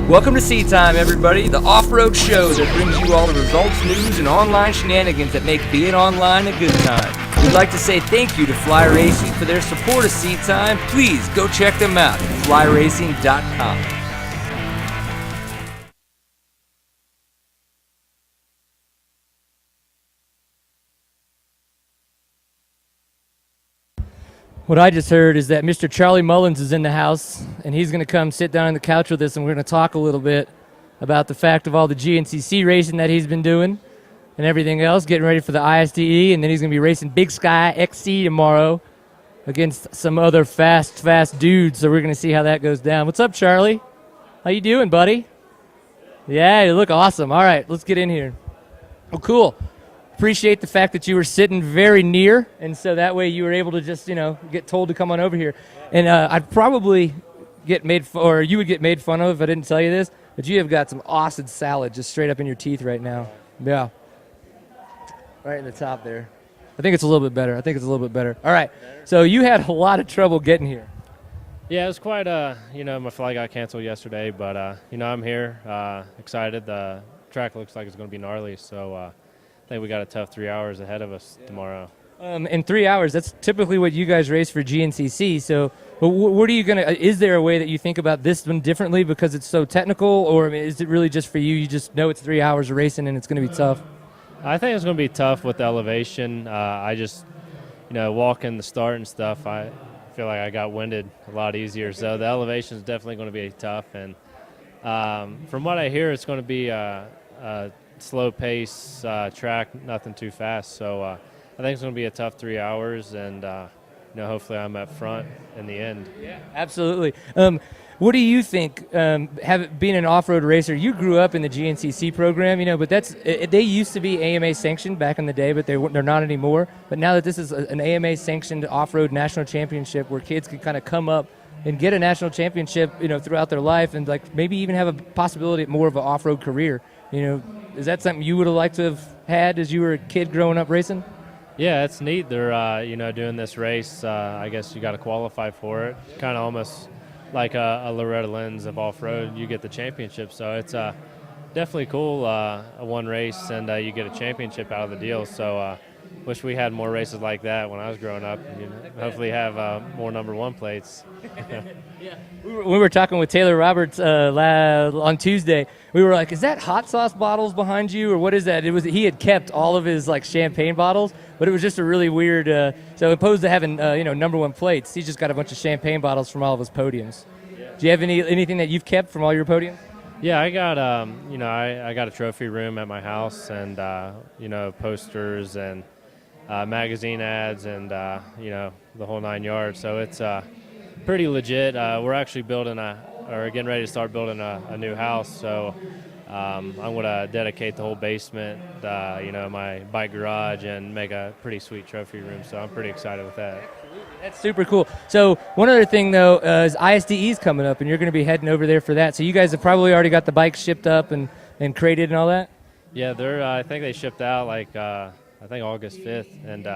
Welcome to Sea Time, everybody, the off-road show that brings you all the results, news, and online shenanigans that make being online a good time. We'd like to say thank you to Fly Racing for their support of Sea Time. Please go check them out at flyracing.com. What I just heard is that Mr. Charlie Mullins is in the house, and he's going to come sit down on the couch with us, and we're going to talk a little bit about the fact of all the GNCC racing that he's been doing and everything else, getting ready for the ISDE, and then he's going to be racing Big Sky XC tomorrow against some other fast dudes, so we're going to see how that goes down. What's up, Charlie? How you doing, buddy? Yeah, you look awesome. All right, let's get in here. Oh, cool. Appreciate the fact that you were sitting very near, and so that way you were able to just, get told to come on over here. And I'd probably get made or you would get made fun of if I didn't tell you this, but you have got some awesome salad just straight up in your teeth right now. Yeah. Right in the top there. I think it's a little bit better. All right. So you had a lot of trouble getting here. Yeah, it was quite, my flight got canceled yesterday, but, I'm here, excited. The track looks like it's going to be gnarly, so I think we got a tough 3 hours ahead of us tomorrow. In 3 hours, that's typically what you guys race for GNCC. So what are you going to – is there a way that you think about this one differently because it's so technical, or is it really just for you just know it's 3 hours of racing and it's going to be tough? I think it's going to be tough with the elevation. I just, walking the start and stuff, I feel like I got winded a lot easier. So the elevation is definitely going to be tough. And from what I hear, it's going to be a slow pace track, nothing too fast. So I think it's going to be a tough 3 hours, and hopefully I'm up front in the end. Yeah, absolutely. What do you think? Being an off-road racer, you grew up in the GNCC program, but they used to be AMA sanctioned back in the day, but they're not anymore. But now that this is an AMA sanctioned off-road national championship where kids can kind of come up and get a national championship, throughout their life, and like maybe even have a possibility at more of an off-road career. Is that something you would have liked to have had as you were a kid growing up racing? Yeah, it's neat. They're, doing this race. I guess you got to qualify for it. Kind of almost like a Loretta Lynn's of off-road. You get the championship. So it's definitely cool, one race, and you get a championship out of the deal. So wish we had more races like that when I was growing up. Hopefully have more number one plates. Yeah. We were talking with Taylor Roberts on Tuesday. We were like, is that hot sauce bottles behind you, or what is that? He had kept all of his champagne bottles, but it was just a really weird. So opposed to having number one plates, he's just got a bunch of champagne bottles from all of his podiums. Yeah. Do you have anything that you've kept from all your podiums? Yeah, I got I got a trophy room at my house, and posters and magazine ads, and the whole 9 yards. So it's pretty legit. We're actually getting ready to start building a new house. So I'm going to dedicate the whole basement, my bike garage, and make a pretty sweet trophy room. So I'm pretty excited with that. That's super cool. So one other thing, though, is ISDE's coming up, and you're going to be heading over there for that. So you guys have probably already got the bikes shipped up and crated and all that? Yeah, I think they shipped out I think August 5th. And,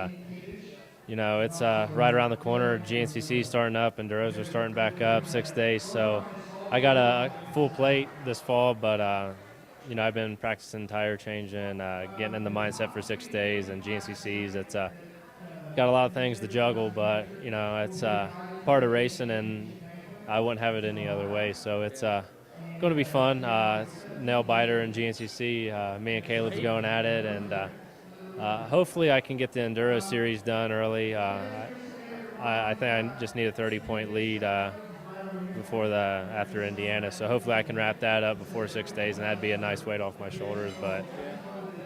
it's right around the corner. GNCC starting up, and Enduros are starting back up 6 days. So I got a full plate this fall, but, I've been practicing tire changing, getting in the mindset for 6 days, and GNCCs. It's got a lot of things to juggle, but, it's part of racing, and I wouldn't have it any other way. So it's going to be fun. Nail biter and GNCC. Me and Caleb's going at it, and hopefully I can get the Enduro Series done early. I think I just need a 30-point lead after Indiana, so hopefully I can wrap that up before 6 days, and that'd be a nice weight off my shoulders. But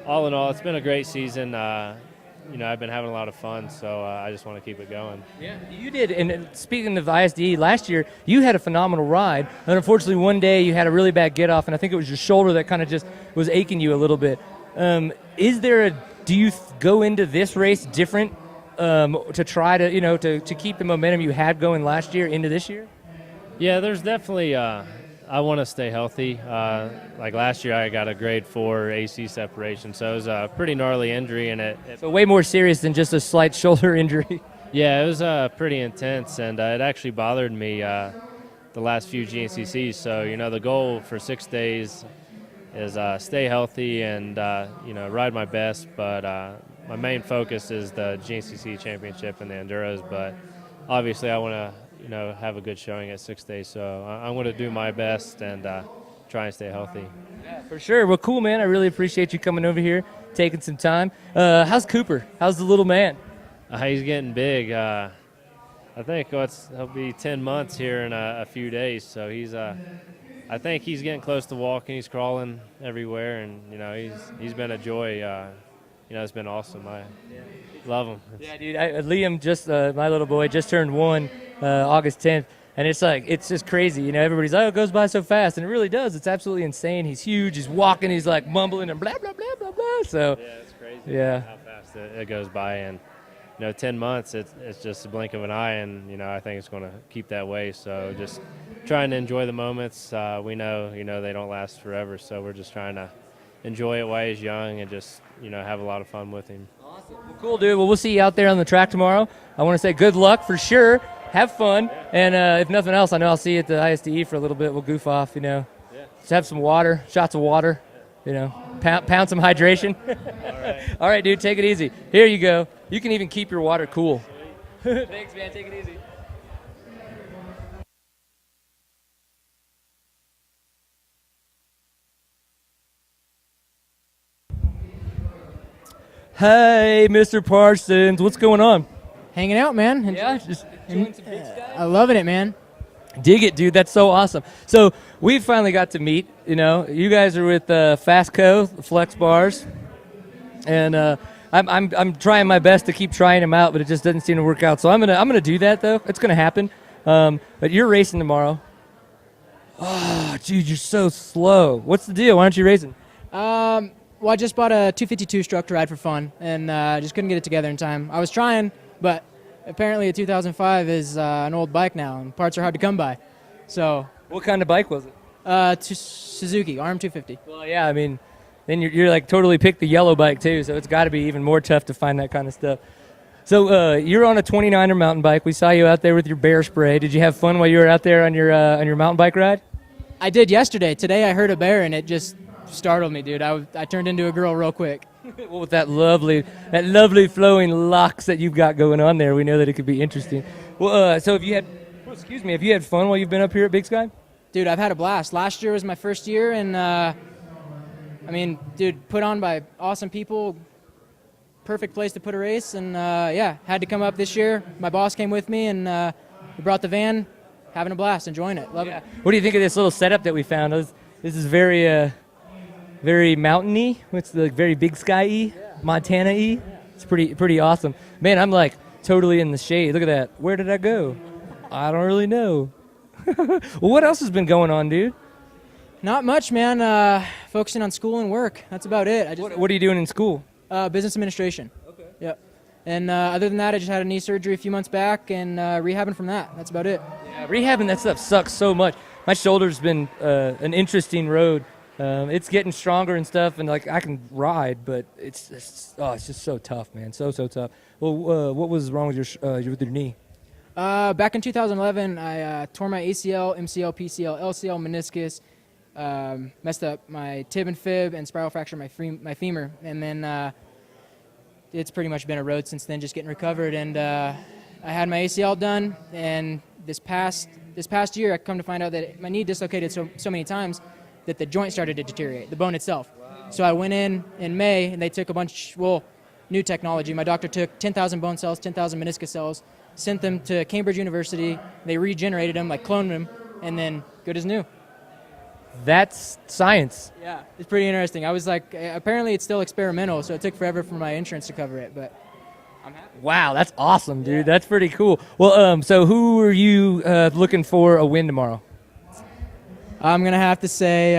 all in all, it's been a great season. I've been having a lot of fun, so I just want to keep it going. Yeah, you did. And speaking of ISDE, last year you had a phenomenal ride, and unfortunately one day you had a really bad get-off, and I think it was your shoulder that kind of just was aching you a little bit. Do you go into this race different to try to, to keep the momentum you had going last year into this year? Yeah, there's definitely I want to stay healthy. Like last year, I got a grade 4 AC separation, so it was a pretty gnarly injury, and so way more serious than just a slight shoulder injury. Yeah, it was pretty intense, and it actually bothered me the the last few GNCCs. So, the goal for 6 days is stay healthy and, ride my best. But my main focus is the GNCC championship and the Enduros. But obviously I want to, have a good showing at 6 days. So I'm going to do my best and try and stay healthy. Yeah, for sure. Well, cool, man. I really appreciate you coming over here, taking some time. How's Cooper? How's the little man? He's getting big. I think he'll be 10 months here in a few days. So I think he's getting close to walking. He's crawling everywhere, and he's been a joy. It's been awesome. I love him. Yeah, dude. Liam, just my little boy, just turned 1 August 10th, and it's just crazy. Everybody's like, oh, it goes by so fast, and it really does. It's absolutely insane. He's huge. He's walking. He's like mumbling and blah blah blah blah blah. So yeah, it's crazy. Yeah, how fast it goes by, and 10 months, it's just a blink of an eye, and I think it's going to keep that way. So just trying to enjoy the moments. We know they don't last forever, so we're just trying to enjoy it while he's young and just have a lot of fun with him. Awesome. Well, cool, dude. Well, we'll see you out there on the track tomorrow. I want to say good luck for sure. Have fun, and if nothing else, I know I'll see you at the ISDE for a little bit. We'll goof off, Just have some water, shots of water, pound some hydration. All right. All right, dude, take it easy. Here you go. You can even keep your water cool. Thanks, man. Take it easy. Hey, Mr. Parsons. What's going on? Hanging out, man. Yeah, just enjoying some big sky. I'm loving it, man. Dig it, dude. That's so awesome. So we finally got to meet. You guys are with Fastco Flex Bars, and I'm trying my best to keep trying them out, but it just doesn't seem to work out. So I'm gonna do that though. It's gonna happen. But you're racing tomorrow. Oh, dude, you're so slow. What's the deal? Why aren't you racing? Well, I just bought a 252 Struck to ride for fun, and just couldn't get it together in time. I was trying, but apparently a 2005 is an old bike now, and parts are hard to come by. So, What kind of bike was it? Suzuki RM250. Well, yeah, I mean, then you're like totally picked the yellow bike too, so it's got to be even more tough to find that kind of stuff. So you're on a 29er mountain bike. We saw you out there with your bear spray. Did you have fun while you were out there on your mountain bike ride? I did yesterday. Today I heard a bear, and it just startled me, dude. I turned into a girl real quick. Well, with that lovely flowing locks that you've got going on there, we know that it could be interesting. Well, so have you had fun while you've been up here at Big Sky? Dude, I've had a blast. Last year was my first year, and put on by awesome people. Perfect place to put a race, and had to come up this year. My boss came with me, and we brought the van. Having a blast, enjoying it, love it. What do you think of this little setup that we found? This is very mountainy. It's the very Big Sky-y, Montana-y. It's pretty awesome. Man, I'm like totally in the shade. Look at that. Where did I go? I don't really know. Well, what else has been going on, dude? Not much, man. Focusing on school and work. That's about it. What are you doing in school? Business administration. Okay. Yep. And other than that, I just had a knee surgery a few months back and rehabbing from that. That's about it. Yeah, rehabbing that stuff sucks so much. My shoulder's been an interesting road. It's getting stronger and stuff, and like I can ride, but it's just so tough, man. So tough. Well, what was wrong with your knee? Back in 2011, I tore my ACL, MCL, PCL, LCL, meniscus, messed up my tib and fib, and spiral fractured my femur. And then it's pretty much been a road since then, just getting recovered. And I had my ACL done, and this past year, I come to find out that my knee dislocated so many times that the joint started to deteriorate, the bone itself. Wow. So I went in May, and they took new technology. My doctor took 10,000 bone cells, 10,000 meniscus cells, sent them to Cambridge University. They regenerated them, like cloned them, and then good as new. That's science. Yeah, it's pretty interesting. I was like, apparently it's still experimental, so it took forever for my insurance to cover it, but I'm happy. Wow, that's awesome, dude. Yeah. That's pretty cool. Well, so who are you looking for a win tomorrow? I'm going to have to say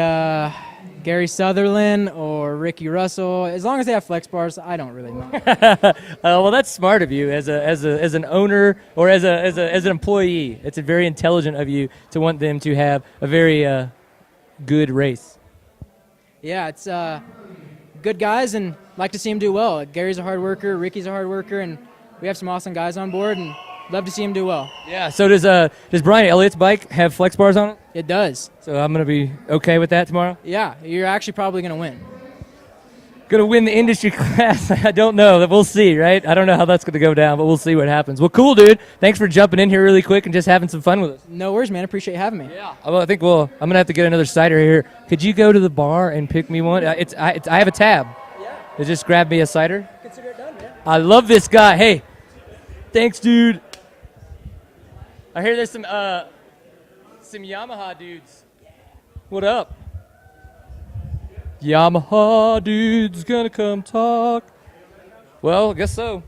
Gary Sutherland or Ricky Russell. As long as they have flex bars, I don't really know. Well, that's smart of you as an owner or as an employee. It's very intelligent of you to want them to have a very good race. Yeah, it's good guys, and like to see them do well. Gary's a hard worker, Ricky's a hard worker, and we have some awesome guys on board. And Love to see him do well. Yeah. So does Brian Elliott's bike have flex bars on it? It does. So I'm gonna be okay with that tomorrow. Yeah, you're actually probably going to win. Gonna win the industry class. I don't know. We'll see, right? I don't know how that's gonna go down, but we'll see what happens. Well, cool, dude. Thanks for jumping in here really quick and just having some fun with us. No worries, man. Appreciate you having me. Yeah. Well, I think I'm gonna have to get another cider here. Could you go to the bar and pick me one? I have a tab. Yeah. Just grab me a cider. Consider it done, man. I love this guy. Hey, thanks, dude. I hear there's some Yamaha dudes. What up? Yamaha dude's gonna come talk. Well, I guess so.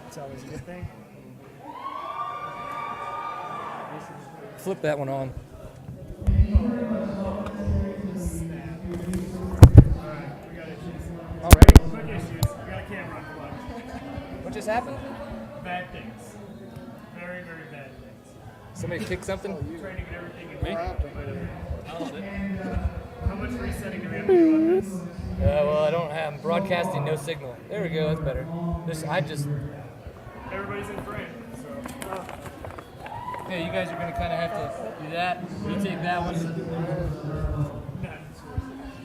It's always a good thing. Flip that one on. Already? Quick issues. We got a camera on the left. What just happened? Bad things. Very, very bad things. Somebody kicked something? Trying to get everything in Me? How much resetting do we have to do on this? Well, I'm broadcasting no signal. There we go, that's better. Everybody's in frame. So. Okay, you guys are gonna kind of have to do that. You take that one.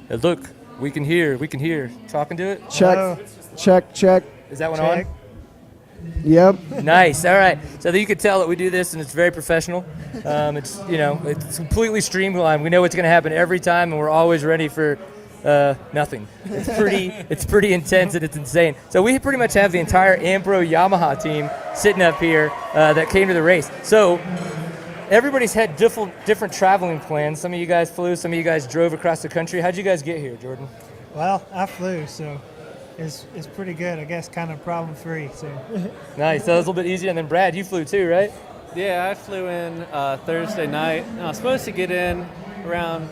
Hey, look, we can hear. Talking to it? Check, check. Is that one Check. Yep. on? Nice, all right. So that you can tell that we do this and it's very professional. It's completely streamlined. We know what's gonna happen every time and we're always ready for nothing. It's pretty intense and it's insane. So we pretty much have the entire AmPro Yamaha team sitting up here that came to the race. So everybody's had different traveling plans. Some of you guys flew, some of you guys drove across the country. How'd you guys get here, Jordan? Well, I flew, so it's pretty good. I guess kind of problem-free. So. Nice. So that was a little bit easier. And then Brad, you flew too, right? Yeah, I flew in Thursday night. I was supposed to get in around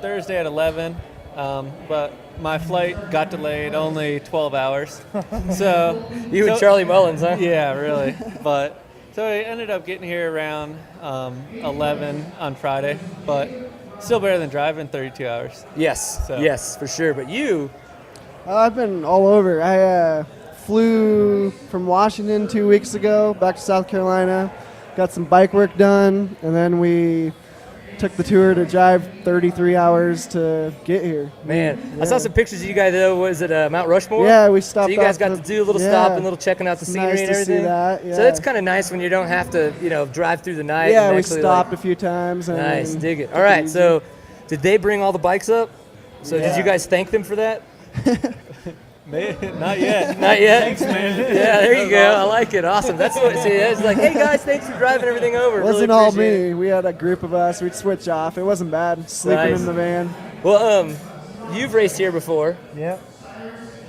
Thursday at 11. But my flight got delayed only 12 hours. So You and Charlie Mullins, huh? Yeah, really. But so I ended up getting here around 11 on Friday, but still better than driving 32 hours. Yes. So. Yes, for sure. But you, I've been all over. I flew from Washington 2 weeks ago back to South Carolina, got some bike work done, and then we took the tour to drive 33 hours to get here. man, Yeah. I saw some pictures of you guys. Was it Mount Rushmore? Yeah, we stopped. So you guys off got the- to do a little yeah. stop and a little checking out the It's scenery nice and to see everything. that, yeah. So that's kind of nice when you don't have to, drive through the night. Yeah, and we actually, stopped a few times. And Nice, then dig it. took All right, easy. so did they bring all the bikes up? So did Yeah. you guys thank them for that? Not yet. Not yet. Thanks, man. Yeah, there you go. I like it. Awesome. That's what. See, it's like, hey guys, thanks for driving everything over. It wasn't really all appreciate me. We had a group of us. We'd switch off. It wasn't bad. Sleeping Nice. in the van. it. Well, you've raced here before. Yep.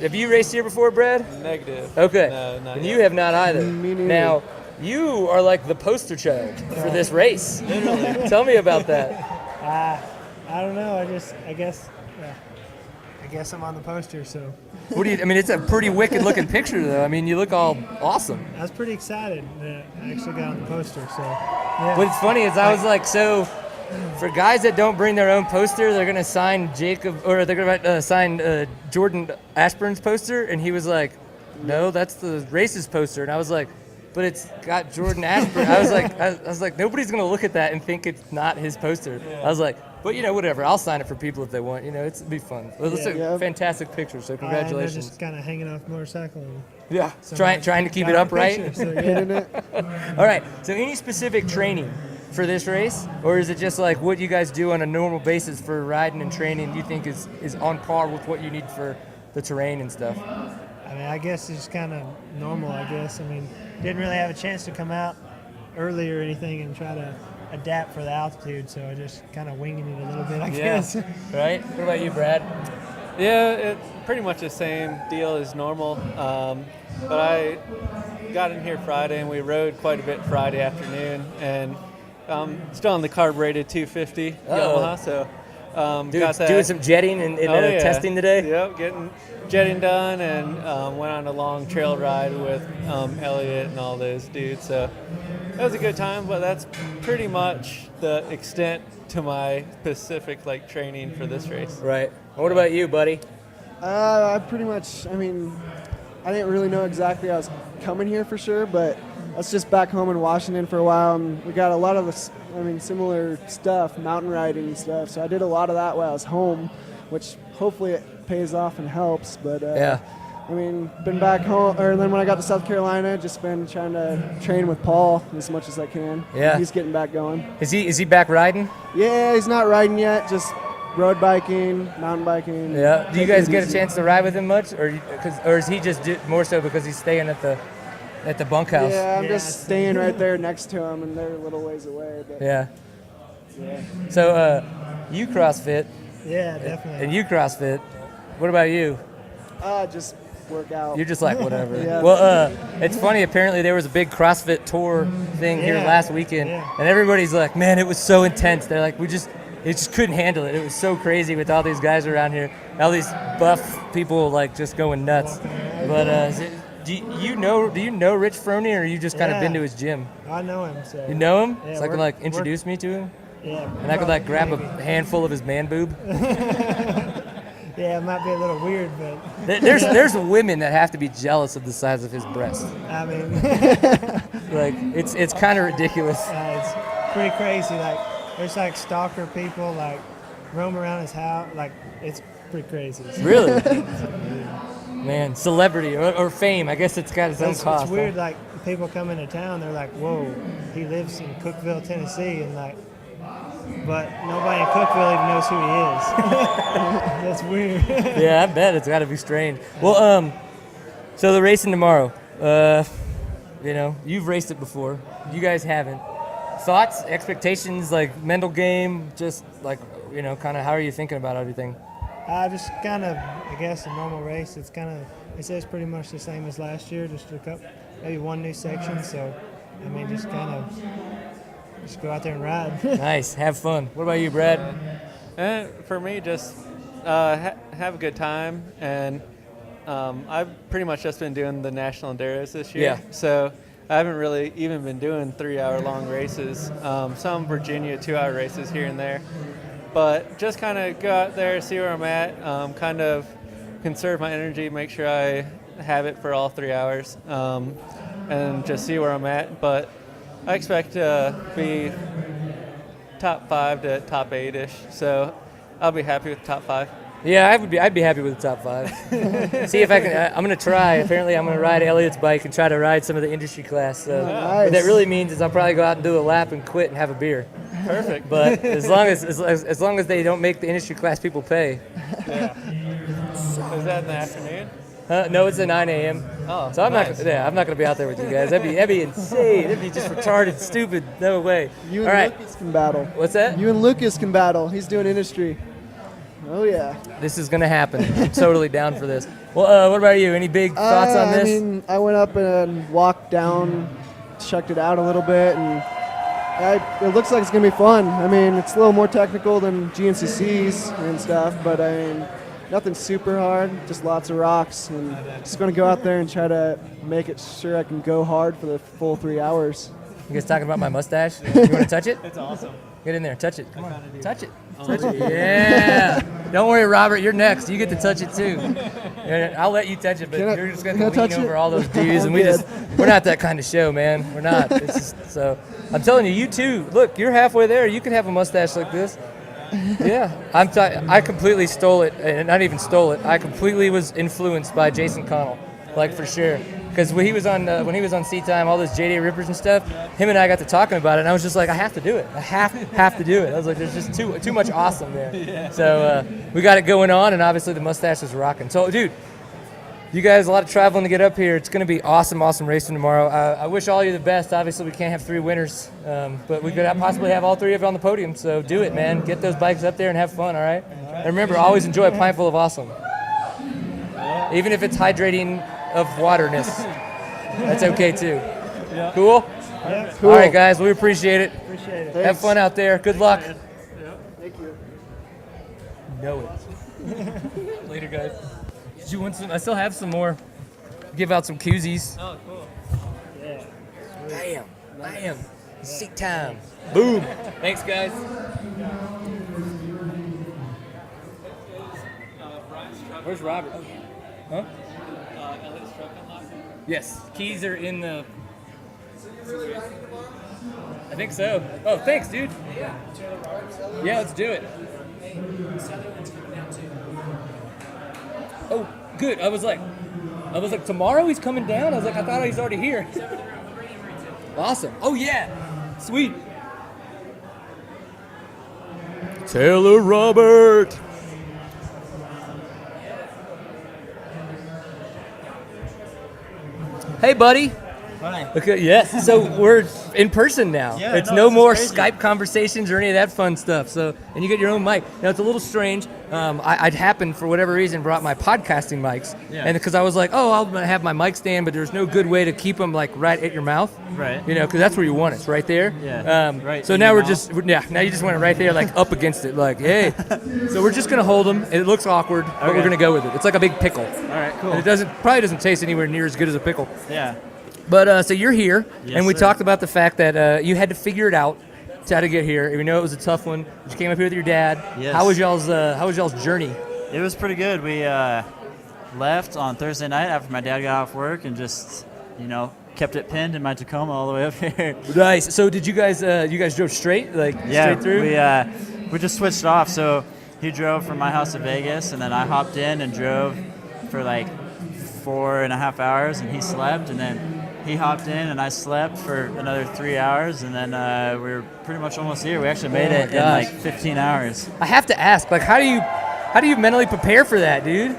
Have you raced here before, Brad? Negative. Okay. No, not And yet. you have not either. Me neither. Now, you are like the poster child for this race. Literally. Tell me about that. I don't know. I guess I'm on the poster, so What do you? I mean, it's a pretty wicked looking picture, though. I mean, you look all awesome. I was pretty excited that I actually got on the poster. So yeah. What's funny is I was like, so for guys that don't bring their own poster, they're gonna sign they're gonna sign Jordan Ashburn's poster, and he was like, no, that's the race's poster, and I was like, but it's got Jordan Ashburn. I was like, nobody's gonna look at that and think it's not his poster. I was like, but whatever, I'll sign it for people if they want. It'd be fun. Well, it's a Yeah. fantastic picture, so They're congratulations. just kind of hanging off the motorcycle. And Yeah, someone trying to keep got it a upright. picture, so, yeah. Hitting it. All right. So, any specific training for this race, or is it just like what you guys do on a normal basis for riding and training? You think is on par with what you need for the terrain and stuff? I mean, I guess it's kind of normal. I guess. I mean, didn't really have a chance to come out early or anything and try to adapt for the altitude, so I just kind of winging it a little bit, I guess. Right. What about you, Brad? Yeah, it's pretty much the same deal as normal. But I got in here Friday and we rode quite a bit Friday afternoon, and still on the carbureted 250 Uh-oh. Yamaha, so Doing some jetting and testing today? Yep, getting jetting done, and went on a long trail ride with Elliot and all those dudes. So that was a good time, but that's pretty much the extent to my specific training for this race. Right. What about you, buddy? I pretty much, I didn't really know exactly I was coming here for sure, but I was just back home in Washington for a while, and we got a lot of this, similar stuff, mountain riding and stuff. So I did a lot of that while I was home, which hopefully it pays off and helps. But been back home, or then when I got to South Carolina, just been trying to train with Paul as much as I can. Yeah. He's getting back going. Is he back riding? Yeah, he's not riding yet, just road biking, mountain biking. Yeah. Do you guys get a chance to ride with him much, or is he just more so because he's staying at the bunkhouse? Yeah, I'm just staying right there next to him, and they're a little ways away. But Yeah. So you CrossFit. Yeah, definitely. And you CrossFit. What about you? Just work out. You're just like whatever. Yeah. Well, it's funny. Apparently, there was a big CrossFit tour thing here last weekend, and everybody's like, "Man, it was so intense." They're like, "It just couldn't handle it. It was so crazy with all these guys around here, all these buff people just going nuts." But do you know Rich Frohney, or you just kind of been to his gym? I know him. So. You know him? Yeah, so I can introduce me to him, Yeah. and I could grab a handful of his man boob. Yeah, it might be a little weird, but There's women that have to be jealous of the size of his breast. I mean, it's kind of ridiculous. it's pretty crazy. There's stalker people roam around his house. It's pretty crazy. Really? Man, celebrity or fame. I guess it's got its own cost. It's weird. People come into town, they're like, "Whoa, he lives in Cookeville, Tennessee," and but nobody in Cookeville even knows who he is. That's weird. Yeah, I bet it's got to be strange. Well, so the racing tomorrow. You've raced it before. You guys haven't. Thoughts, expectations, mental game, just kind of how are you thinking about everything? Just kind of, I guess, a normal race. It says pretty much the same as last year, just maybe one new section. So, just go out there and ride. Nice, have fun. What about you, Brad? For me, just have a good time, and I've pretty much just been doing the national enduros this year. Yeah. So I haven't really even been doing 3-hour-long races. Some Virginia 2-hour races here and there. But just kind of go out there, see where I'm at, kind of conserve my energy, make sure I have it for all 3 hours, and just see where I'm at. But I expect to be top 5 to top 8-ish, so I'll be happy with top 5. Yeah, I'd be happy with the top 5. See if I can. I'm going to try. Apparently, I'm going to ride Elliot's bike and try to ride some of the industry class. So what that really means is I'll probably go out and do a lap and quit and have a beer. Perfect. But as long as they don't make the industry class people pay. Yeah. Is that in the afternoon? No, it's at 9 a.m. Oh, so I'm nice. I'm not gonna be out there with you guys. That'd be insane. That'd be just retarded, stupid. No way. You All and right. Lucas can battle. What's that? You and Lucas can battle. He's doing industry. Oh, yeah. This is gonna happen. I'm totally down for this. Well, what about you? Any big thoughts on this? I went up and walked down, checked it out a little bit, and it looks like it's going to be fun. It's a little more technical than GNCC's and stuff, but nothing super hard, just lots of rocks, and just going to go out there and try to make it sure I can go hard for the full 3 hours. You guys talking about my mustache? You want to touch it? It's awesome. Get in there, touch it. Come on, touch it. Touch it. Yeah. Don't worry, Robert. You're next. You get to touch it too. I'll let you touch it, but you're just going to lean over all those dudes, and we're not that kind of show, man. We're not. It's just, so I'm telling you, you too. Look, you're halfway there. You can have a mustache like this. Yeah. I completely stole it, and not even stole it. I completely was influenced by Jason Connell, for sure. Because when he was on Sea Time, all those JD Rippers and stuff, him and I got to talking about it, and I was just like, I have to do it. I have to do it. I was like, there's just too much awesome there. Yeah. So we got it going on, and obviously the mustache is rocking. So, dude, you guys, a lot of traveling to get up here. It's going to be awesome racing tomorrow. I wish all of you the best. Obviously, we can't have 3 winners, but we could possibly have all 3 of you on the podium. So do it, man. Get those bikes up there and have fun, all right? And remember, always enjoy a pint full of awesome. Even if it's hydrating of waterness. That's okay too. Yeah. Cool? Yeah. Cool. All right, guys, we appreciate it. Appreciate it. Have fun out there. Good luck. Thank you. know it. Later, guys. Did you want some? I still have some more. Give out some koozies. Oh, cool. Yeah. Bam. Seat time. Boom. Thanks, guys. Where's Robert? Huh? Yes. Keys are in the... I think so. Oh, thanks, dude. Yeah, let's do it. Oh, good. I was like, tomorrow he's coming down? I was like, I thought he's already here. Awesome. Oh, yeah. Sweet. Taylor Robert. Hey, buddy. Hi. Okay, yes. So we're in person now. Yeah, it's no, no this is more crazy. Skype conversations or any of that fun stuff. So, and you get your own mic. Now it's a little strange. I'd happened for whatever reason brought my podcasting mics, Yeah. and because I was like, oh, I'll have my mic stand, but there's no good way to keep them like right at your mouth. Right. You know, because that's where you want it. It's right there. Yeah. Right So in now your we're mouth. now you just want it right there, like up against it, like hey. So we're just gonna hold them. It looks awkward, but we're Okay. gonna go with it. It's like a big pickle. All right, cool. And it probably doesn't taste anywhere near as good as a pickle. Yeah. But so you're here, Yes, and we sir. talked about the fact that you had to figure it out to how to get here. We know it was a tough one. You came up here with your dad. Yes. How was y'all's journey? It was pretty good. We left on Thursday night after my dad got off work and just, kept it pinned in my Tacoma all the way up here. Nice. So did you guys drove straight, straight through? We just switched off. So he drove from my house to Vegas, and then I hopped in and drove for like 4.5 hours, and he slept, and then he hopped in and I slept for another 3 hours, and then we were pretty much almost here. We actually made it in gosh. like 15 hours. I have to ask, how do you mentally prepare for that, dude?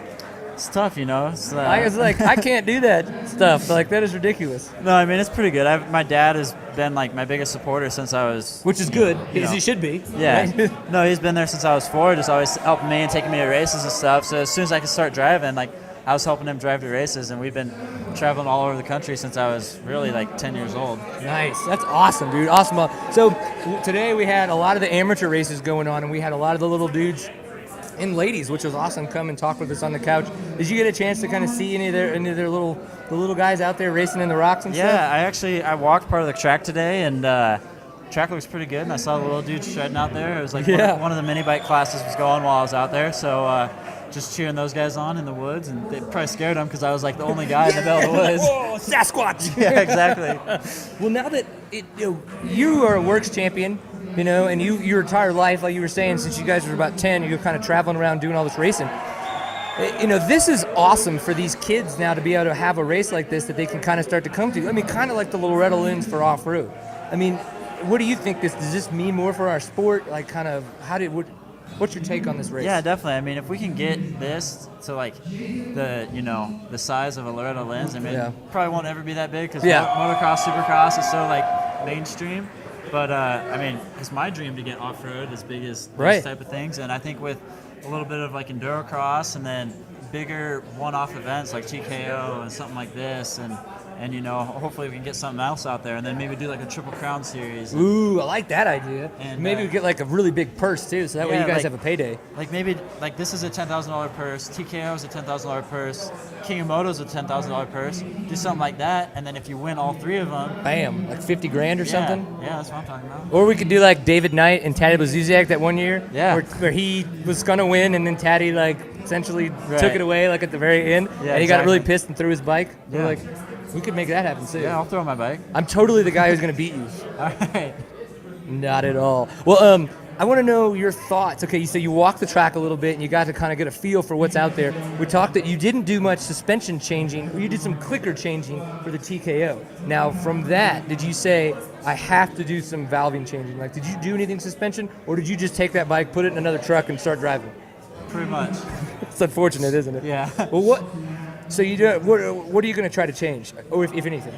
It's tough, It's, I was like, I can't do that stuff. Like that is ridiculous. no, I mean it's pretty good. My dad has been like my biggest supporter since I was. Which is good, you as know. he should be. Yeah. right? No, he's been there since I was 4, just always helping me and taking me to races and stuff. So as soon as I could start driving, I was helping him drive to races, and we've been traveling all over the country since I was really like 10 years old. Nice. That's awesome, dude. Awesome. So today we had a lot of the amateur races going on, and we had a lot of the little dudes and ladies, which was awesome, come and talk with us on the couch. Did you get a chance to kind of see any of their the little guys out there racing in the rocks and stuff? Yeah, I walked part of the track today, and track looks pretty good, and I saw the little dudes shredding out there. It was like one of the mini bike classes was going while I was out there, so just cheering those guys on in the woods, and they probably scared them because I was like the only guy in the middle of the woods. Whoa, Sasquatch! Yeah, exactly. Well, now that you are a works champion, and your entire life, like you were saying, since you guys were about 10, you're kind of traveling around doing all this racing. This is awesome for these kids now to be able to have a race like this that they can kind of start to come to. I mean, kind of like the Loretta Lynn's for off-road. I mean, what do you think? Does this mean more for our sport? Like, kind of, what's your take on this race? Yeah, definitely. I mean, if we can get this to like the size of a Loretta Lynn's, I mean, it probably won't ever be that big because motocross, supercross is so like mainstream. But I mean, it's my dream to get off-road as big as these type of things, and I think with a little bit of like endurocross and then bigger one-off events like TKO and something like this, and hopefully we can get something else out there, and then maybe do like a Triple Crown series. Ooh, I like that idea. And maybe we get like a really big purse too, so that way you guys have a payday. Like maybe like this is a $10,000 purse, TKO is a $10,000 purse, King of Moto is a $10,000 purse. Do something like that, and then if you win all 3 of them, bam, like 50 grand or something. Yeah, that's what I'm talking about. Or we could do like David Knight and Taddy Blazuzak that one year, Yeah. where he was gonna win, and then Taddy essentially took it away at the very end, Yeah, and he got really exactly. pissed and threw his bike. Yeah. We're like, we could make that happen too. Yeah, I'll throw my bike. I'm totally the guy who's gonna beat you. All right. Not at all. Well, I want to know your thoughts. Okay, so you walked the track a little bit, and you got to kind of get a feel for what's out there. We talked that you didn't do much suspension changing, or you did some clicker changing for the TKO. Now, from that, did you say, I have to do some valving changing? Like, did you do anything suspension, or did you just take that bike, put it in another truck, and start driving? Pretty much. It's unfortunate, isn't it? Yeah. Well, so you do? What are you going to try to change, or if anything?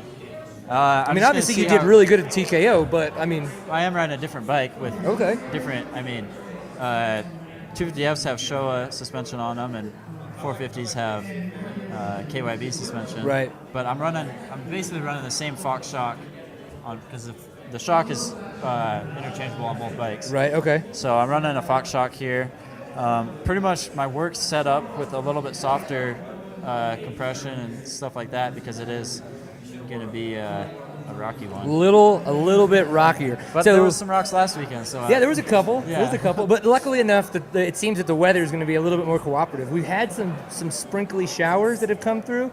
I mean, obviously you did really good at TKO, but I mean, I am riding a different bike with different. I mean, 250Fs have Showa suspension on them, and 450s have KYB suspension. Right. But I'm basically running the same Fox shock because the shock is interchangeable on both bikes. Right. Okay. So I'm running a Fox shock here, Pretty much my work's set up with a little bit softer compression and stuff like that because it is going to be a rocky one. A little bit rockier. But so, there was some rocks last weekend, so yeah, there was a couple. Yeah. There was a couple, but luckily enough, that it seems that the weather is going to be a little bit more cooperative. We've had some sprinkly showers that have come through,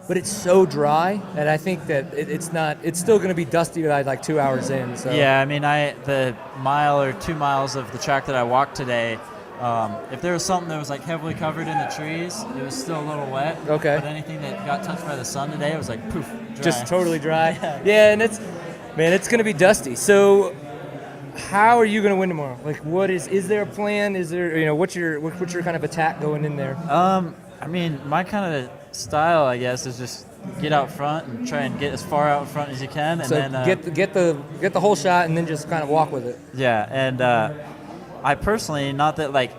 but it's so dry that I think that it's still going to be dusty by like 2 hours in. So yeah, I mean, the mile or 2 miles of the track that I walked today. If there was something that was like heavily covered in the trees, it was still a little wet. Okay. But anything that got touched by the sun today, it was like poof, dry. Just totally dry. Yeah, and it's going to be dusty. So, how are you going to win tomorrow? Like, is there a plan? Is there, what's your kind of attack going in there? I mean, my kind of style, I guess, is just get out front and try and get as far out front as you can, and so then get the whole shot, and then just kind of walk with it. Yeah, and I personally, not that like,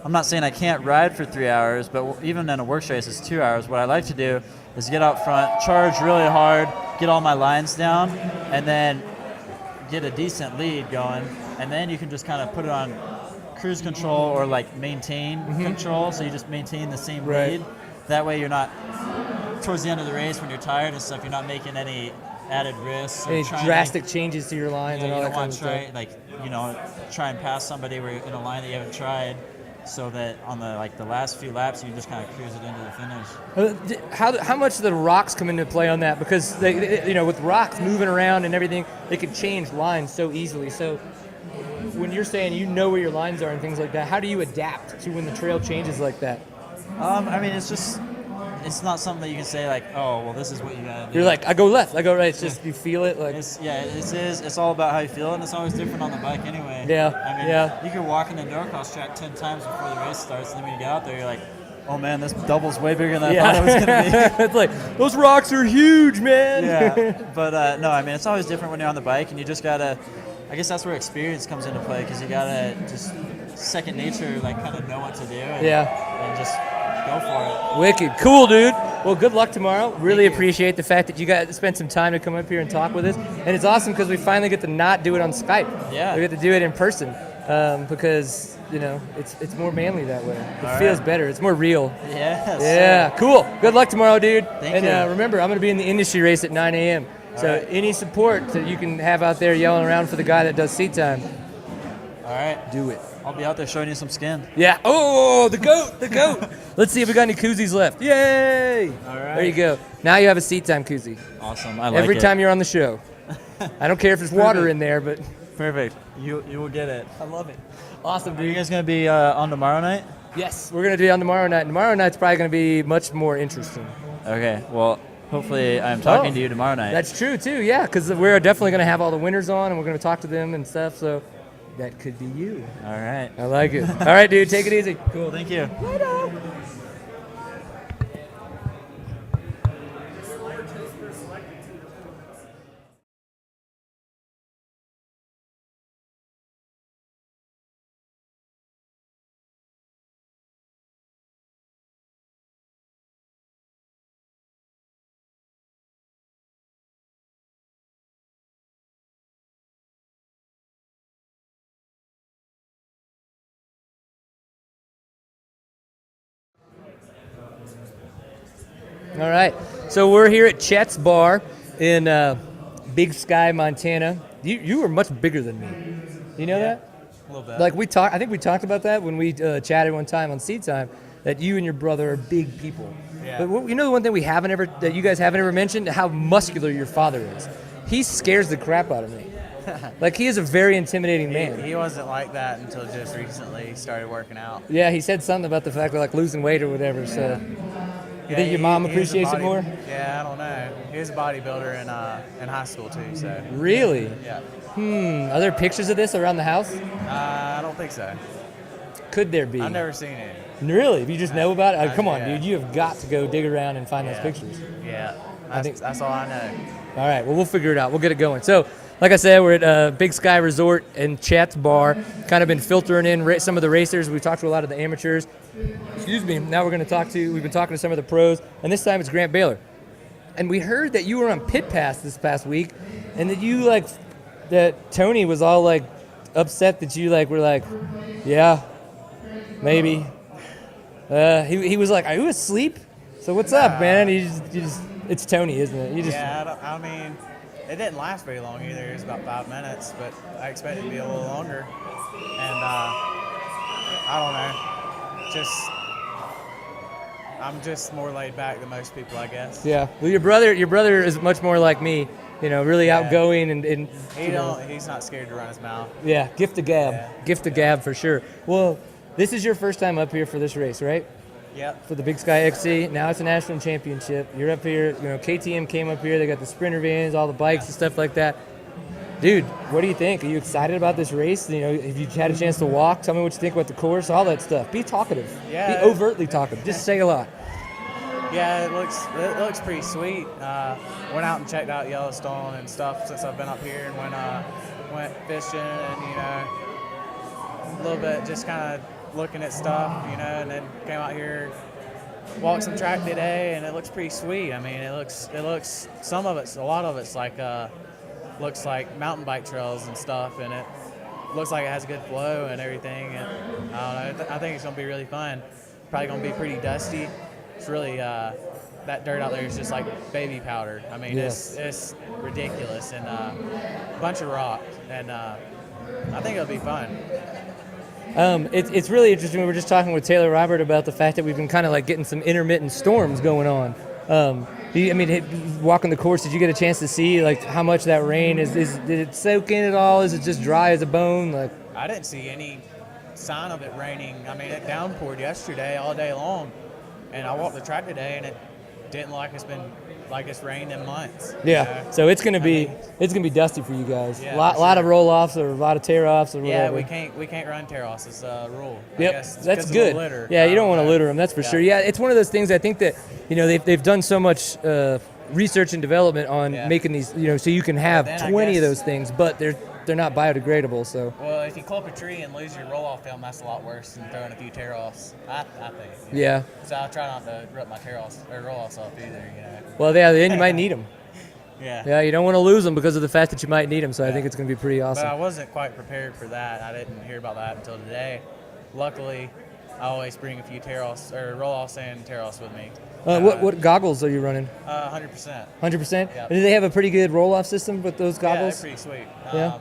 I'm not saying I can't ride for 3 hours, but even in a works race, it's 2 hours. What I like to do is get out front, charge really hard, get all my lines down, and then get a decent lead going, and then you can just kind of put it on cruise control or like maintain control, so you just maintain the same lead. That way you're not, towards the end of the race when you're tired and stuff, you're not making any added risks. Any drastic changes to your lines and all that kind of stuff. Try and pass somebody where you're in a line that you haven't tried, so that on the last few laps you just kind of cruise it into the finish. How much do the rocks come into play on that? Because with rocks moving around and everything, they can change lines so easily. So when you're saying you know where your lines are and things like that, how do you adapt to when the trail changes like that? I mean, it's not something that you can say like, oh, well, this is what you gotta do. You're like, I go left, I go right. It's just you feel it. Like it's all about how you feel, and it's always different on the bike anyway. Yeah. I mean, you can walk in the Norcross track 10 times before the race starts, and then when you get out there, you're like, oh man, this double's way bigger than I thought it was gonna be. It's like those rocks are huge, man. Yeah. But no, I mean, it's always different when you're on the bike, and you just gotta. I guess that's where experience comes into play, because you gotta just second nature, like kind of know what to do. And just go for it. Wicked. Cool, dude. Well, good luck tomorrow. Really appreciate the fact that you guys spent some time to come up here and talk with us. And it's awesome because we finally get to not do it on Skype. Yeah. We get to do it in person because, it's more manly that way. It feels better. It's more real. Yes. Yeah. Cool. Good luck tomorrow, dude. Thank you. And remember, I'm going to be in the industry race at 9 a.m. So any support that you can have out there yelling around for the guy that does seat time. All right. Do it. I'll be out there showing you some skin. Yeah. Oh, the goat. Let's see if we got any koozies left. Yay. All right. There you go. Now you have a seat time koozie. Awesome. I like Every it. time you're on the show. I don't care if there's water in there, but. Perfect. You will get it. I love it. Awesome, dude. Are you guys going to be on tomorrow night? Yes, we're going to do it on tomorrow night. Tomorrow night's probably going to be much more interesting. Okay. Well, hopefully I'm talking to you tomorrow night. That's true, too, yeah, because we're definitely going to have all the winners on, and we're going to talk to them and stuff, so that could be you. All right. I like it. All right, dude, take it easy. Cool. Thank you. All right, so we're here at Chet's Bar in Big Sky, Montana. You were much bigger than me. You know that? A little bit. Like I think we talked about that when we chatted one time on Seat Time, that you and your brother are big people. Yeah. But the one thing that you guys haven't ever mentioned, how muscular your father is. He scares the crap out of me. Like, he is a very intimidating man. He wasn't like that until just recently he started working out. Yeah, he said something about the fact of like losing weight or whatever. So, you think your mom appreciates it more? Yeah, I don't know. He was a bodybuilder in high school too. So. Really? Yeah. Are there pictures of this around the house? I don't think so. Could there be? I've never seen it. Really? You just know about it? Come on, dude. You have got to go dig around and find those pictures. Yeah. That's all I know. All right. Well, we'll figure it out. We'll get it going. So, like I said, we're at Big Sky Resort and Chet's Bar. Kind of been filtering in some of the racers. We've talked to a lot of the amateurs. Excuse me. Now we're going to we've been talking to some of the pros, and this time it's Grant Baylor. And we heard that you were on Pit Pass this past week, and that that Tony was all like upset that you were like, yeah, Maybe. He was like, "Are you asleep?" So what's up, man? You just it's Tony, isn't it? I mean, it didn't last very long either. It was about 5 minutes, but I expected it to be a little longer. And I don't know. I'm just more laid back than most people, I guess. Yeah. Well, your brother is much more like me. Really outgoing and he's not scared to run his mouth. Yeah, gift of gab for sure. Well, this is your first time up here for this race, right? Yep. For the Big Sky XC. Now it's a national championship. You're up here. KTM came up here. They got the sprinter vans, all the bikes and stuff like that. Dude, what do you think? Are you excited about this race? Have you had a chance to walk? Tell me what you think about the course, all that stuff. Be talkative. Yeah. Be overtly talkative. Just say a lot. Yeah, it looks pretty sweet. Went out and checked out Yellowstone and stuff since I've been up here, and went fishing and a little bit just kind of looking at stuff, and then came out here, walked some track today, and it looks pretty sweet. I mean, it looks a lot of it's like looks like mountain bike trails and stuff, and it looks like it has a good flow and everything. And I don't know, I think it's gonna be really fun. Probably gonna be pretty dusty. It's really that dirt out there is just like baby powder. I mean, it's ridiculous, and a bunch of rock, and I think it'll be fun. It's really interesting. We were just talking with Taylor Robert about the fact that we've been kind of like getting some intermittent storms going on. Walking the course, did you get a chance to see like how much that rain did it soak in at all? Is it just dry as a bone? Like, I didn't see any sign of it raining. I mean, it downpoured yesterday all day long, and I walked the track today, and it didn't look like it's rained in months. Yeah, so it's gonna be dusty for you guys. Yeah, lot of roll offs or a lot of tear offs or whatever. Yeah, we can't run tear offs. It's a rule. Yep, I guess that's good. Litter. Yeah, you don't want to litter them. That's for sure. Yeah, it's one of those things. I think that they've done so much research and development on making these. So you can have 20 of those things, but they're not biodegradable. So. Well, if you clip a tree and lose your roll-off film, that's a lot worse than throwing a few tear-offs, I think. Yeah. So I'll try not to rip my tear-offs or roll-offs off either, Well, yeah, then you might need them. Yeah. Yeah, you don't want to lose them because of the fact that you might need them, so I think it's going to be pretty awesome. But I wasn't quite prepared for that. I didn't hear about that until today. Luckily, I always bring a few tear-offs or roll-offs and tear-offs with me. What goggles are you running? 100%. 100%? Yep. Do they have a pretty good roll-off system with those goggles? Yeah, they're pretty sweet. Yeah?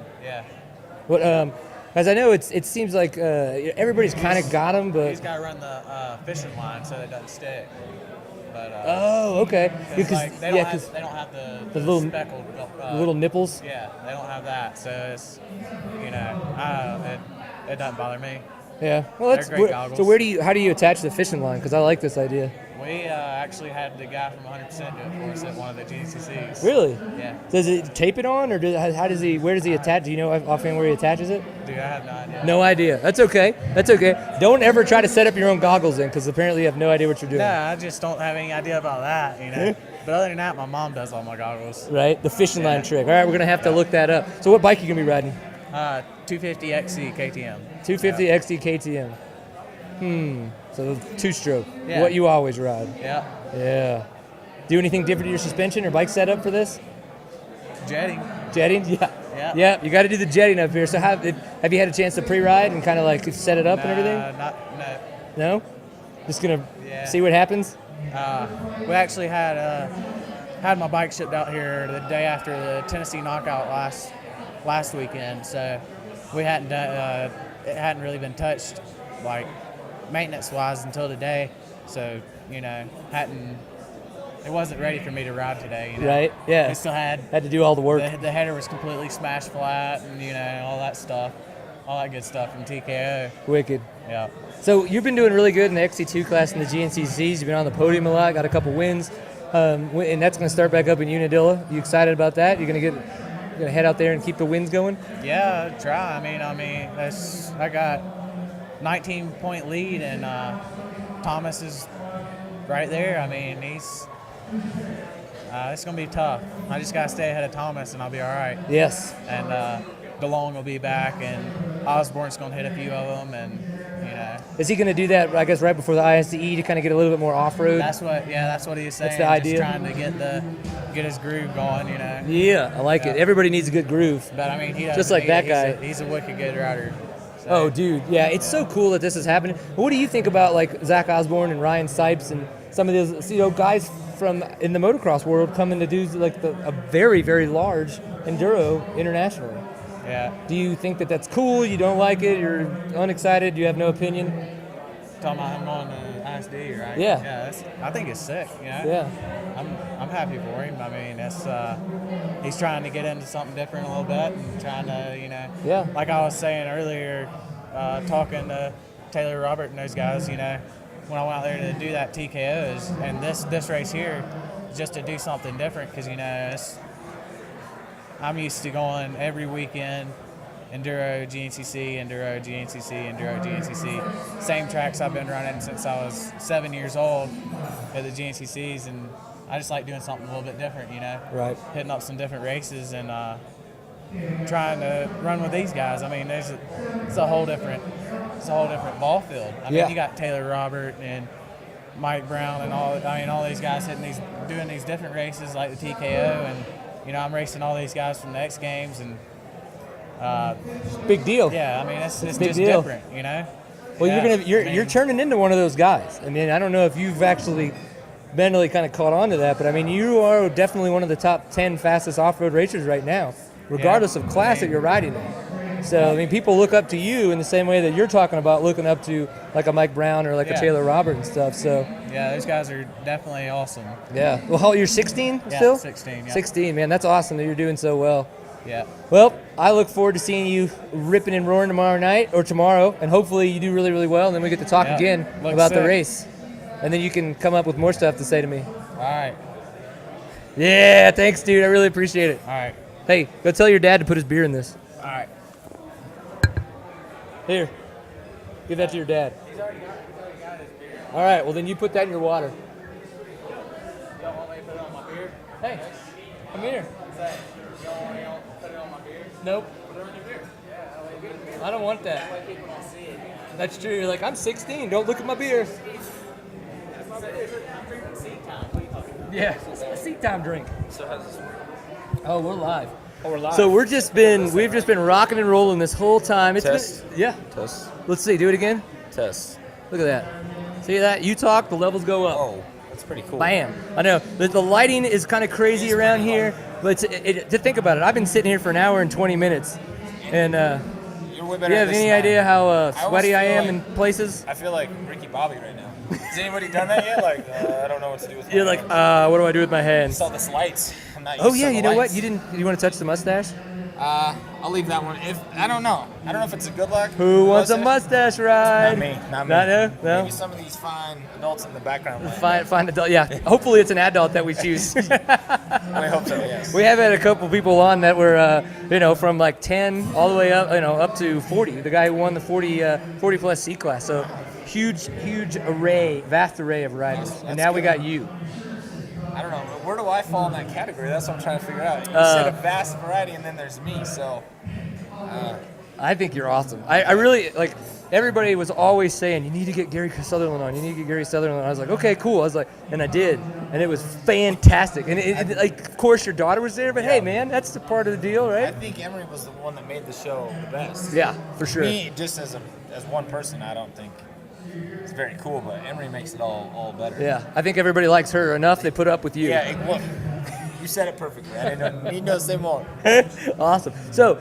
Yeah. As I know, it seems like everybody's kind of got them, but... He's got to run the fishing line so it doesn't stick. But, okay. Because they don't have the little speckled... little nipples? Yeah, they don't have that. So it's, it doesn't bother me. Yeah. Well, they're great goggles. So how do you attach the fishing line? Because I like this idea. We actually had the guy from 100% do it for us at one of the GCCs. Really? Yeah. Does it tape it on, or where does he attach? Do you know offhand where he attaches it? Dude, I have no idea. No idea. That's okay. Don't ever try to set up your own goggles in, because apparently you have no idea what you're doing. Nah, I just don't have any idea about that, But other than that, my mom does all my goggles. Right? The fishing line trick. All right, we're going to have to look that up. So what bike are you going to be riding? 250 XC KTM. 250 XC KTM. So two-stroke. Yeah. What you always ride. Yeah. Do anything different to your suspension or bike setup for this? Jetting? Yeah. Yeah, you got to do the jetting up here. So have you had a chance to pre-ride and kind of like set it up and everything? No? Just going to see what happens? We actually had my bike shipped out here the day after the Tennessee knockout last weekend, so we hadn't done, it hadn't really been touched like maintenance-wise until today, so it wasn't ready for me to ride today. Right? Yeah. We still had to do all the work. The header was completely smashed flat, and all that stuff, all that good stuff from TKO. Wicked. Yeah. So you've been doing really good in the XC2 class in the GNCCs. You've been on the podium a lot, got a couple wins, and that's going to start back up in Unadilla. You excited about that? You're going to head out there and keep the wins going? Yeah, try. I mean, I got 19-point lead, and Thomas is right there. I mean, it's going to be tough. I just got to stay ahead of Thomas, and I'll be all right. Yes. And DeLong will be back, and Osborne's going to hit a few of them, and Is he going to do that, I guess, right before the ISDE to kind of get a little bit more off-road? That's what he was saying. That's the idea. Just trying to get his groove going, Yeah, I like it. Everybody needs a good groove. But I mean, he just like that guy. He's a wicked good rider. say. Oh, dude, yeah, it's so cool that this is happening. What do you think about like Zach Osborne and Ryan Sipes and some of those, guys from in the motocross world coming to do like a very, very large enduro internationally? Yeah. Do you think that that's cool? You don't like it? You're unexcited? You have no opinion? Talking about him on the ISD, right? Yeah. Yeah. I think it's sick. Yeah. I'm happy for him. I mean, he's trying to get into something different a little bit and trying to, Yeah. like I was saying earlier, talking to Taylor Robert and those guys, when I went out there to do that TKOs and this race here, just to do something different because, I'm used to going every weekend, Enduro, GNCC, Enduro, GNCC, Enduro, GNCC. Same tracks I've been running since I was 7 years old at the GNCCs, and I just like doing something a little bit different, Right. Hitting up some different races and trying to run with these guys. I mean, it's a whole different ball field. I mean, you got Taylor Robert and Mike Brown and all these guys doing these different races like the TKO, and I'm racing all these guys from the X Games and. Big deal. Yeah, I mean it's big just deal. different, Well, you're turning into one of those guys. I mean, I don't know if you've actually mentally kind of caught on to that, but I mean, you are definitely one of the top 10 fastest off-road racers right now, regardless of class that you're riding in. So, I mean, people look up to you in the same way that you're talking about looking up to like a Mike Brown or like a Taylor Robert and stuff. So yeah, those guys are definitely awesome. Yeah. Well, you're 16 still? Yeah, 16. Yeah. 16, man. That's awesome that you're doing so well. Yeah. Well, I look forward to seeing you ripping and roaring tomorrow, and hopefully you do really, really well, and then we get to talk again about the race. And then you can come up with more stuff to say to me. All right. Yeah, thanks, dude. I really appreciate it. All right. Hey, go tell your dad to put his beer in this. All right. Here. Give that to your dad. He's already got his beer. All right, well, then you put that in your water. You don't want me to put it on my beer? Hey, come here. What's that? You don't want me to put it on my beer? Nope. Put it on your beer. Yeah, that way you get it. I don't want that. That way people don't see it. That's true. You're like, I'm 16. Don't look at my beer. That's my beer. I'm drinking seat time. What are you talking about? Yeah, it's a seat time drink. So how's this work? Oh, we're live. Oh, we're live. So we've just been rocking and rolling this whole time. Test. Test. Let's see. Do it again. Test. Look at that. See that? You talk, the levels go up. Oh, that's pretty cool. Bam. I know. The lighting is kind of crazy around here, but to think about it, I've been sitting here for an hour and 20 minutes. And You're way do better you have at this any than idea how sweaty I am like- in places? I feel like Ricky Bobby right now. Has anybody done that yet? Like, I don't know what to do with my You're like, hand. what do I do with my hands? Saw this lights. I'm not used Oh to yeah, the you know what? lights. You want to touch the mustache? I'll leave that one. I don't know if it's a good luck. Who wants a mustache ride? Not me. No. Maybe some of these fine adults in the background. might. Fine adult. Yeah. Hopefully it's an adult that we choose. I hope so. Yes. We have had a couple people on that were, from like 10 all the way up, up to 40. The guy who won the 40 plus C class. So huge vast array of riders. And now we got you. I don't know. Where do I fall in that category? That's what I'm trying to figure out. You said a vast variety, and then there's me. So. I think you're awesome. I really like. Everybody was always saying you need to get Gary Sutherland on. You need to get Gary Sutherland on. I was like, okay, cool. I was like, and I did, and it was fantastic. And it, like, of course, your daughter was there, but hey, man, that's the part of the deal, right? I think Emery was the one that made the show the best. Yeah, for sure. Me, just as one person, I don't think it's very cool, but Emery makes it all better. Yeah, I think everybody likes her enough. They put up with you. Yeah, look, you said it perfectly. I didn't need to say more. Awesome. So,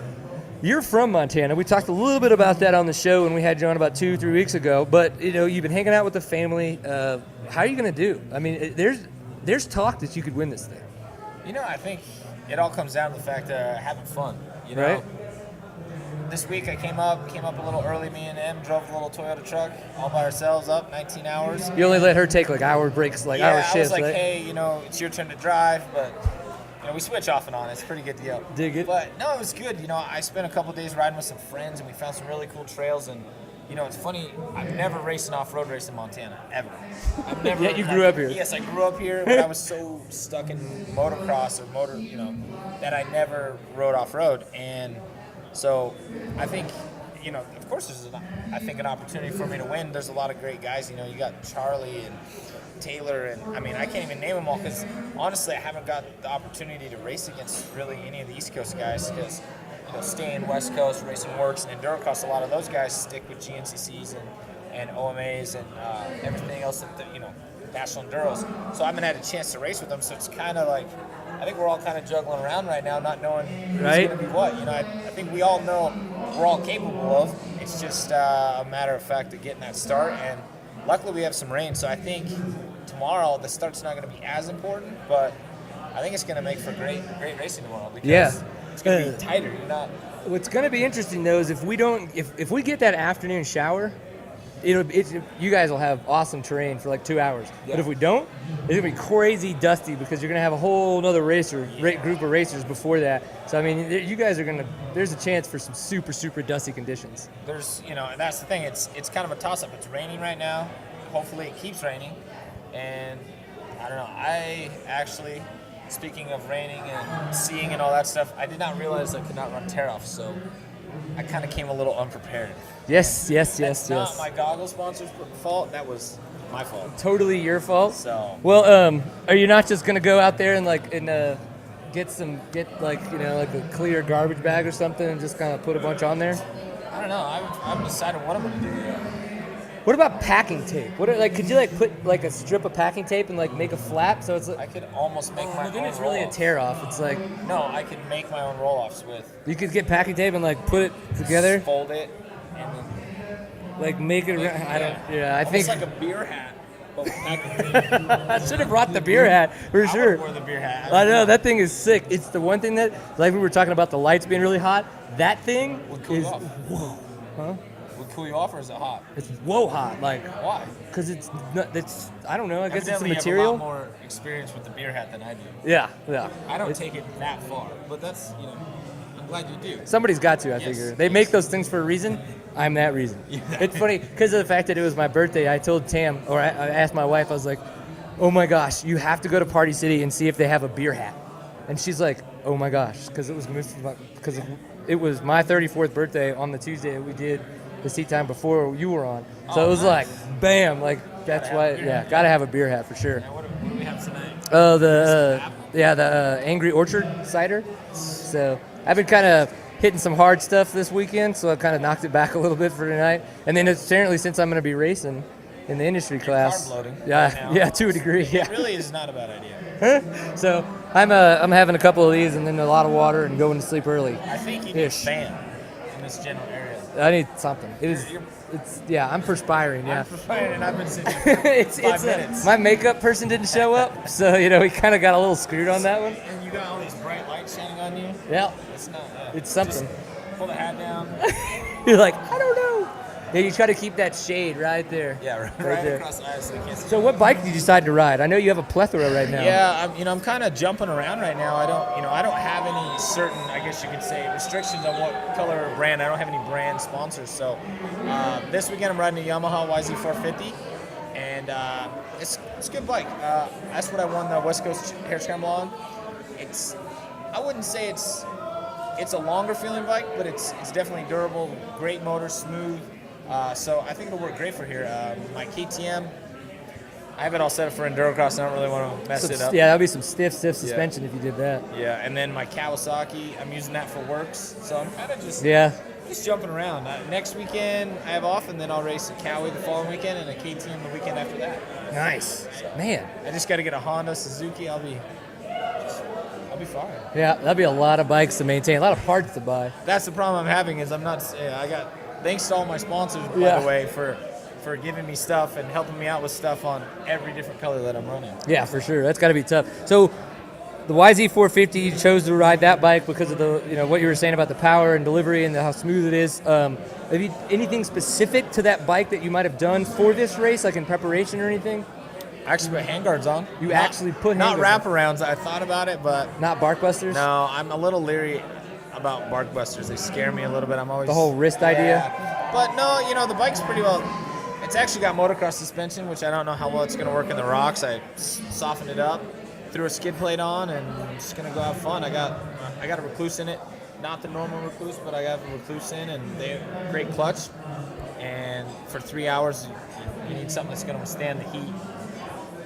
you're from Montana. We talked a little bit about that on the show when we had you on about 2-3 weeks ago. But you've been hanging out with the family. How are you going to do? I mean, there's talk that you could win this thing. I think it all comes down to the fact of having fun. Right. This week I came up a little early. Me and Em drove a little Toyota truck all by ourselves up 19 hours. You only let her take like hour breaks, like hour shifts, I was like, right? hey, it's your turn to drive, but we switch off and on. It's a pretty good deal. Dig it. But no, it was good. I spent a couple of days riding with some friends, and we found some really cool trails. And it's funny. I've never raced an off-road race in Montana ever. I've never. Yet you grew up here. Yes, I grew up here, but I was so stuck in motocross or motor, that I never rode off-road. And so I think, of course, there's an opportunity for me to win. There's a lot of great guys. You got Charlie and Taylor, and I can't even name them all because honestly I haven't got the opportunity to race against really any of the East Coast guys because staying West Coast, racing works and endurocross. A lot of those guys stick with GNCCs and OMAs and everything else that national enduros. So I haven't had a chance to race with them. So it's kind of like, I think we're all kind of juggling around right now, not knowing who's going to be what. I think we all know we're all capable of. It's just a matter of fact of getting that start. And luckily we have some rain. So I think tomorrow the start's not going to be as important, but I think it's going to make for great racing tomorrow because it's going to be tighter. What's going to be interesting though is if we get that afternoon shower, you guys will have awesome terrain for like 2 hours. Yeah. But if we don't, it's going to be crazy dusty because you're going to have a whole nother group of racers before that. So, I mean, you guys are there's a chance for some super, super dusty conditions. There's, and that's the thing. It's kind of a toss-up. It's raining right now. Hopefully it keeps raining. And I don't know. I actually, speaking of raining and seeing and all that stuff, I did not realize I could not run tear-off. So I kind of came a little unprepared. Yes. That's not my goggle sponsor's fault. That was my fault. Totally your fault. So. Well, are you not just gonna go out there and get a clear garbage bag or something and just kind of put a bunch on there? I don't know. I haven't decided what I'm gonna do yet. What about packing tape? Could you put a strip of packing tape and make a flap so it's I could almost make my own. Then it's really a tear off. It's no, I could make my own roll offs with. You could get packing tape and put it together. Fold it and then make it. I think like a beer hat. But with packing tape. I should have brought the beer hat for sure. I would wear the beer hat. I know that thing is sick. It's the one thing that we were talking about the lights being really hot. That thing would cool you off. Whoa, huh? Would cool you off or is it hot? It's whoa hot. Why? Because it's I don't know. I guess Evidently it's the material. You have a lot more experience with the beer hat than I do. Yeah. I don't take it that far, but that's I'm glad you do. Somebody's got to. I figure they make those things for a reason. I'm that reason. Yeah. It's funny because of the fact that it was my birthday. I told Tam, or I asked my wife. I was like, "Oh my gosh, you have to go to Party City and see if they have a beer hat." And she's like, "Oh my gosh," because it was my 34th birthday on the Tuesday that we did the seat time before you were on. So it was nice. Bam, that's why. Gotta have a beer hat for sure. Now, what do we have tonight? The Angry Orchard cider. So I've been kind of hitting some hard stuff this weekend, so I kind of knocked it back a little bit for tonight. And then apparently, since I'm going to be racing in the industry class, carb loading to a degree. It really is not a bad idea. So I'm having a couple of these and then a lot of water and going to sleep early. I think you need a fan in this general area. I need something. I'm perspiring. Yeah. I'm perspiring, and I've been sitting here for 5 minutes. My makeup person didn't show up, so we kind of got a little screwed on that one. And you got all these bright lights shining on you. Yeah. It's not. It's something. Just pull the hat down. You're like, I don't know. Yeah, you try to keep that shade right there. Yeah, right there. Across the eyes so you can't see. So what bike did you decide to ride? I know you have a plethora right now. Yeah, I'm kind of jumping around right now. I don't have any certain, I guess you could say, restrictions on what color or brand. I don't have any brand sponsors. So this weekend I'm riding a Yamaha YZ450, and it's a good bike. That's what I won the West Coast Hare Scramble on. I wouldn't say it's a longer feeling bike, but it's definitely durable, great motor, smooth. So I think it'll work great for here. My KTM, I have it all set up for endurocross. I don't really want to mess it up. Yeah, that'll be some stiff suspension if you did that. Yeah, and then my Kawasaki, I'm using that for works. So I'm kind of just jumping around. Next weekend I have off, and then I'll race a Kawi the following weekend and a KTM the weekend after that. Nice, man. I just got to get a Honda, Suzuki. I'll be fine. Yeah, that'd be a lot of bikes to maintain, a lot of parts to buy. That's the problem I'm having is thanks to all my sponsors, by the way, for giving me stuff and helping me out with stuff on every different color that I'm running. Yeah, for sure. That's got to be tough. So the YZ450, you chose to ride that bike because of the what you were saying about the power and delivery and how smooth it is. Have you anything specific to that bike that you might have done for this race, like in preparation or anything? I actually put handguards on. Actually put not wraparounds. I thought about it, but not bark busters. No, I'm a little leery about bark busters. They scare me a little bit. I'm always the whole wrist idea. But no, the bike's pretty well. It's actually got motocross suspension, which I don't know how well it's going to work in the rocks. I softened it up, threw a skid plate on, and I'm just going to go have fun. I got a Recluse in it, not the normal Recluse, but I got a Recluse in, and they have great clutch. And for 3 hours, you need something that's going to withstand the heat,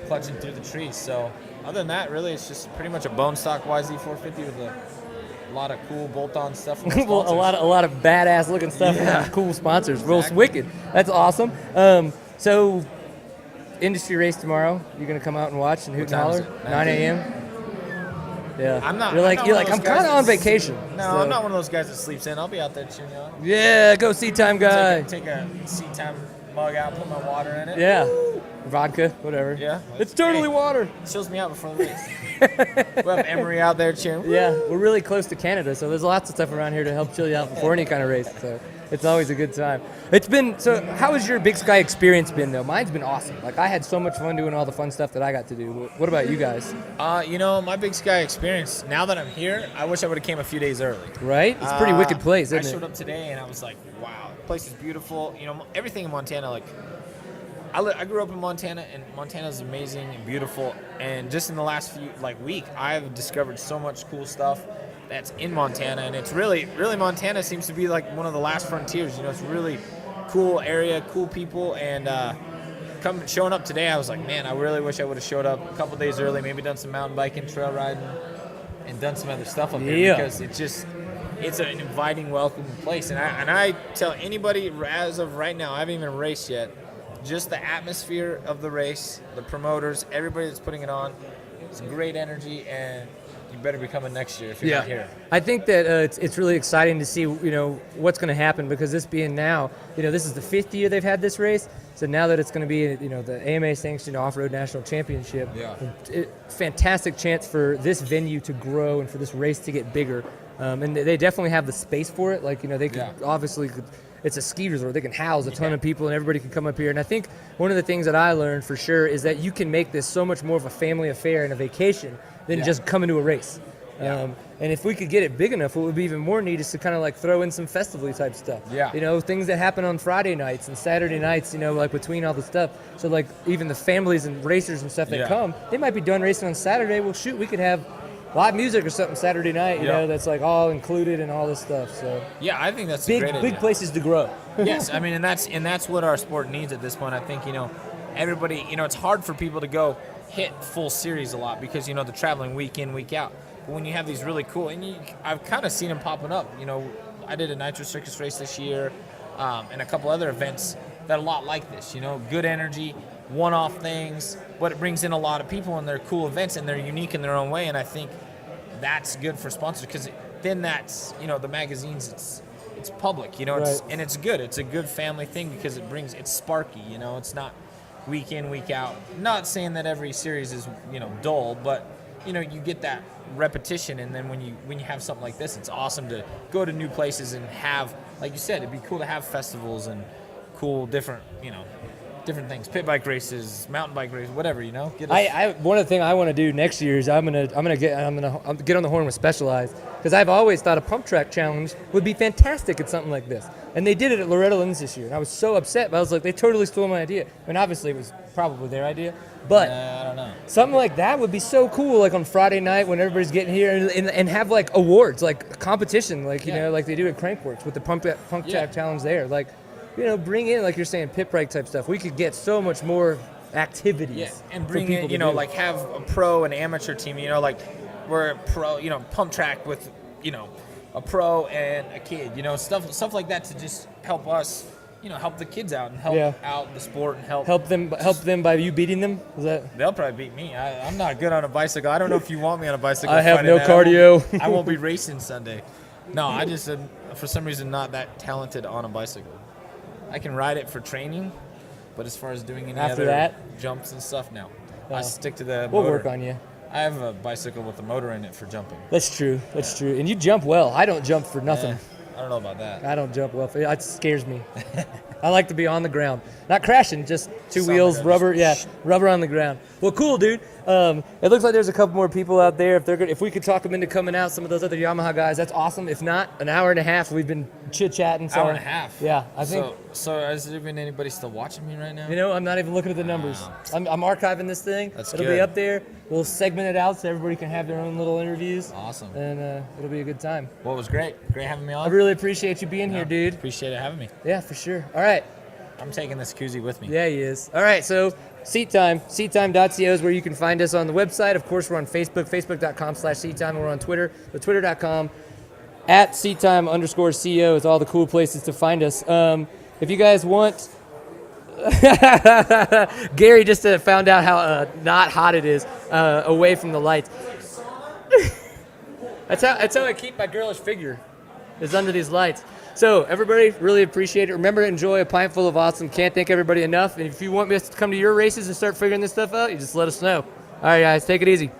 clutching through the trees. So other than that, really, it's just pretty much a bone stock YZ450 with a a lot of cool bolt-on stuff. From Well, a lot of badass looking stuff from cool sponsors. Exactly. Well, wicked. That's awesome. So, industry race tomorrow. You're gonna come out and watch and hoot and holler. 9 a.m. Yeah. I'm not. You're like I'm kind of on vacation. No, so. I'm not one of those guys that sleeps in. I'll be out there cheering on. Yeah, go seat time guy. Take a seat time mug out, put my water in it. Yeah. Woo. Vodka, whatever. Yeah. It's totally water. Chills me out before the race. We'll have Emery out there cheering. Woo. Yeah, we're really close to Canada, so there's lots of stuff around here to help chill you out before any kind of race. So it's always a good time. So how has your Big Sky experience been, though? Mine's been awesome. Like, I had so much fun doing all the fun stuff that I got to do. What about you guys? My Big Sky experience, now that I'm here, I wish I would have came a few days early. Right? It's a pretty wicked place, isn't it? I showed up today, and I was like, wow, the place is beautiful. Everything in Montana, like, I grew up in Montana, and Montana's amazing and beautiful. And just in the last week, I've discovered so much cool stuff that's in Montana, and it's really Montana seems to be like one of the last frontiers. It's a really cool area, cool people, and showing up today, I was like, man, I really wish I would have showed up a couple days early, maybe done some mountain biking, trail riding, and done some other stuff up here because it's an inviting, welcoming place. And I tell anybody, as of right now, I haven't even raced yet. Just the atmosphere of the race, the promoters, everybody that's putting it on, it's great energy, and you better be coming next year if you're not here. I think that it's really exciting to see what's going to happen, because this being now, this is the 5th year they've had this race. So now that it's going to be the AMA sanctioned Offroad National Championship, fantastic chance for this venue to grow and for this race to get bigger. And they definitely have the space for it. Like they could obviously. It's a ski resort. They can house a ton of people, and everybody can come up here. And I think one of the things that I learned for sure is that you can make this so much more of a family affair and a vacation than just coming to a race. And if we could get it big enough, what would be even more neat is to kind of like throw in some festival type stuff. Yeah. Things that happen on Friday nights and Saturday nights, like between all the stuff. So like even the families and racers and stuff that come, they might be done racing on Saturday. Well, shoot, we could have live music or something Saturday night, that's like all included and all this stuff. So I think that's a great idea. Big places to grow. Yes, I mean, and that's what our sport needs at this point. I think everybody, it's hard for people to go hit full series a lot because they're traveling week in, week out. But when you have these really cool, and I've kind of seen them popping up. I did a Nitro Circus race this year, and a couple other events that are a lot like this. Good energy, one-off things, but it brings in a lot of people, and they're cool events, and they're unique in their own way. And I think that's good for sponsors because then that's the magazines. It's public, and it's good. It's a good family thing because it's sparky. It's not week in, week out. Not saying that every series is dull, but you get that repetition, and then when you have something like this, it's awesome to go to new places and have, like you said, it'd be cool to have festivals and cool different things, pit bike races, mountain bike races, whatever, One of the things I want to do next year is I'm gonna get on the horn with Specialized, because I've always thought a pump track challenge would be fantastic at something like this, and they did it at Loretta Lynn's this year, and I was so upset, but I was like, they totally stole my idea. I mean, obviously it was probably their idea, but I don't know. Something like that would be so cool, like on Friday night when everybody's getting here, and have like awards, like competition, like like they do at Crankworks with the pump track challenge there, like. Bring in, like you're saying, pit bike type stuff. We could get so much more activities. And bring in, like have a pro and amateur team, like we're a pro, pump track with, a pro and a kid, stuff like that to just help us, help the kids out and help out the sport and help them by you beating them. Is that? They'll probably beat me. I'm not good on a bicycle. I don't know if you want me on a bicycle. I have no cardio. I won't be racing Sunday. No, I just am, for some reason, not that talented on a bicycle. I can ride it for training, but as far as doing any other jumps and stuff, no. I stick to the motor. We'll work on you. I have a bicycle with a motor in it for jumping. That's true. And you jump well. I don't jump for nothing. I don't know about that. I don't jump well. It scares me. I like to be on the ground. Not crashing, just two wheels, rubber. Yeah, rubber on the ground. Well, cool, dude. It looks like there's a couple more people out there. If we could talk them into coming out, some of those other Yamaha guys, that's awesome. If not, an hour and a half. We've been chit-chatting. Hour and a half? Yeah, I think. So has there been anybody still watching me right now? I'm not even looking at the numbers. I'm archiving this thing. It'll be up there. We'll segment it out so everybody can have their own little interviews. Awesome. And it'll be a good time. Well, it was great. Great having me on. I really appreciate you being here, dude. Appreciate it having me. Yeah, for sure. All right. I'm taking this koozie with me. Yeah, he is. All right, so Seat Time. SeatTime.co is where you can find us on the website. Of course, we're on Facebook, facebook.com/SeatTime. We're on Twitter, twitter.com. at seattime_CO is all the cool places to find us. If you guys want, Gary just found out how not hot it is away from the lights. That's how I keep my girlish figure, is under these lights. So everybody, really appreciate it. Remember to enjoy a pint full of awesome. Can't thank everybody enough. And if you want me to come to your races and start figuring this stuff out, you just let us know. All right, guys, take it easy.